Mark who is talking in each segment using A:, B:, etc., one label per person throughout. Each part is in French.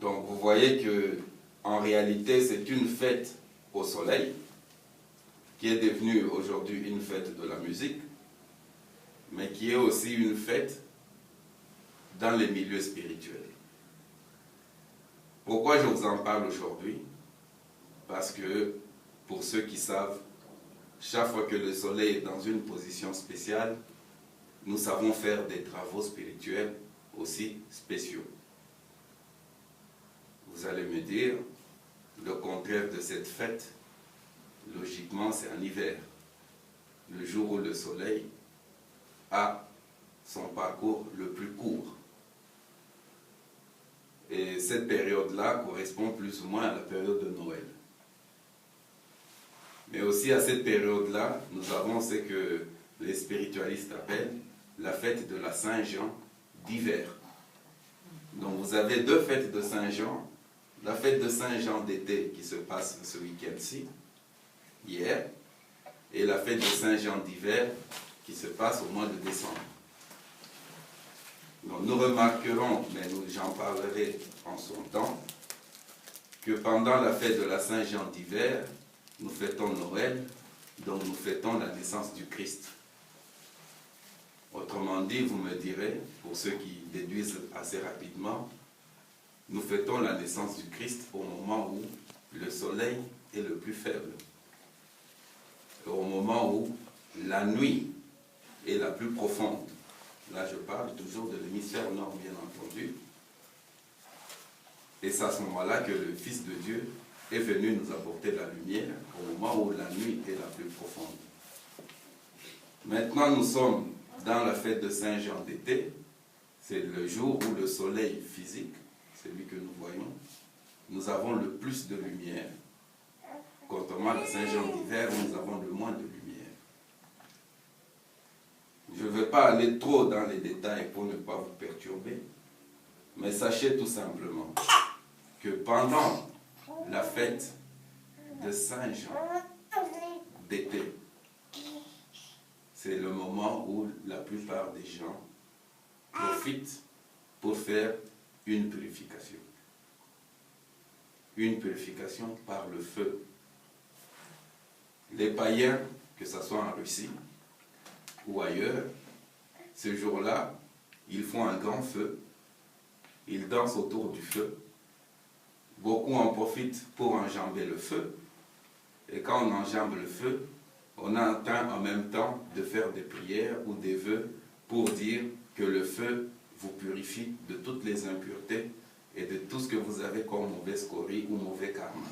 A: Donc vous voyez que en réalité c'est une fête au soleil qui est devenue aujourd'hui une fête de la musique, mais qui est aussi une fête dans les milieux spirituels. Pourquoi je vous en parle aujourd'hui? Parce que, pour ceux qui savent, chaque fois que le soleil est dans une position spéciale, nous savons faire des travaux spirituels aussi spéciaux. Vous allez me dire, le contraire de cette fête, logiquement, c'est en hiver, le jour où le soleil a son parcours le plus court. Et cette période-là correspond plus ou moins à la période de Noël. Mais aussi à cette période-là, nous avons ce que les spiritualistes appellent la fête de la Saint-Jean d'hiver. Donc vous avez deux fêtes de Saint-Jean. La fête de Saint-Jean d'été qui se passe ce week-end-ci, hier, et la fête de Saint-Jean d'hiver qui se passe au mois de décembre. Donc nous remarquerons, mais j'en parlerai en son temps, que pendant la fête de la Saint-Jean d'hiver, nous fêtons Noël, donc nous fêtons la naissance du Christ. Autrement dit, vous me direz, pour ceux qui déduisent assez rapidement, nous fêtons la naissance du Christ au moment où le soleil est le plus faible. Et au moment où la nuit est la plus profonde. Là, je parle toujours de l'hémisphère nord, bien entendu. Et c'est à ce moment-là que le Fils de Dieu est venu nous apporter la lumière au moment où la nuit est la plus profonde. Maintenant, nous sommes dans la fête de Saint-Jean d'été. C'est le jour où le soleil physique, celui que nous voyons, nous avons le plus de lumière. Contrairement à Saint-Jean d'hiver, où nous avons le moins de lumière. Je ne vais pas aller trop dans les détails pour ne pas vous perturber, mais sachez tout simplement que pendant la fête de Saint-Jean d'été, c'est le moment où la plupart des gens profitent pour faire une purification. Une purification par le feu. Les païens, que ce soit en Russie ou ailleurs, ce jour-là, ils font un grand feu, ils dansent autour du feu. Beaucoup en profitent pour enjamber le feu. Et quand on enjambe le feu, on a atteint en même temps de faire des prières ou des vœux pour dire que le feu vous purifie de toutes les impuretés et de tout ce que vous avez comme mauvaise scorie ou mauvais karma.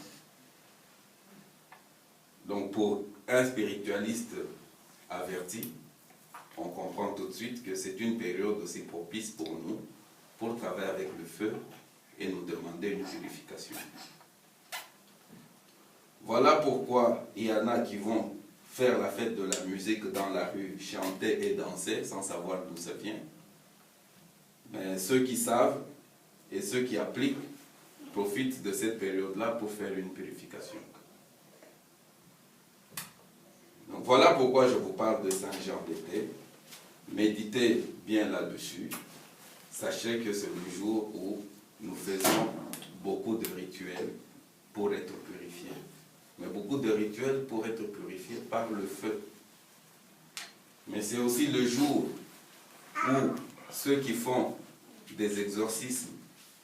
A: Donc pour un spiritualiste averti, on comprend tout de suite que c'est une période aussi propice pour nous, pour travailler avec le feu et nous demander une purification. Voilà pourquoi il y en a qui vont faire la fête de la musique dans la rue, chanter et danser sans savoir d'où ça vient. Mais ceux qui savent et ceux qui appliquent profitent de cette période-là pour faire une purification. Donc voilà pourquoi je vous parle de Saint-Jean d'été. Méditez bien là-dessus. Sachez que c'est le jour où nous faisons beaucoup de rituels pour être purifiés. Mais beaucoup de rituels pour être purifiés par le feu. Mais c'est aussi le jour où ceux qui font des exorcismes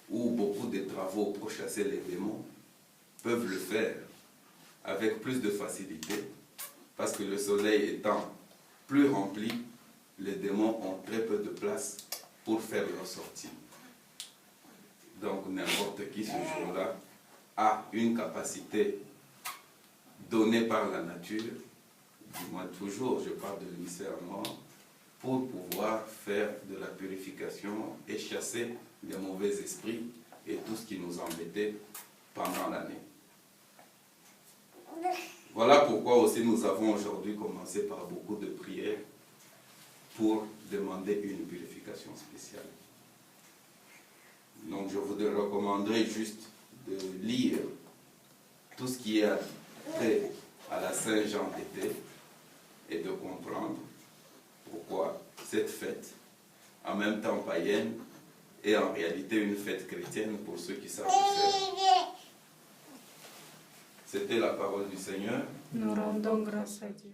A: ou beaucoup de travaux pour chasser les démons peuvent le faire avec plus de facilité, parce que le soleil étant plus rempli, les démons ont très peu de place pour faire leur sortie. Donc n'importe qui ce jour-là a une capacité donnée par la nature, du moins toujours, je parle de l'hémisphère nord, pour pouvoir faire de la purification et chasser les mauvais esprits et tout ce qui nous embêtait pendant l'année. Voilà pourquoi aussi nous avons aujourd'hui commencé par beaucoup de prières pour demander une purification spéciale. Donc je vous recommanderais juste de lire tout ce qui est trait à la Saint-Jean d'été et de comprendre pourquoi cette fête, en même temps païenne, est en réalité une fête chrétienne pour ceux qui savent le faire. C'était la parole du Seigneur.
B: Nous rendons grâce à Dieu.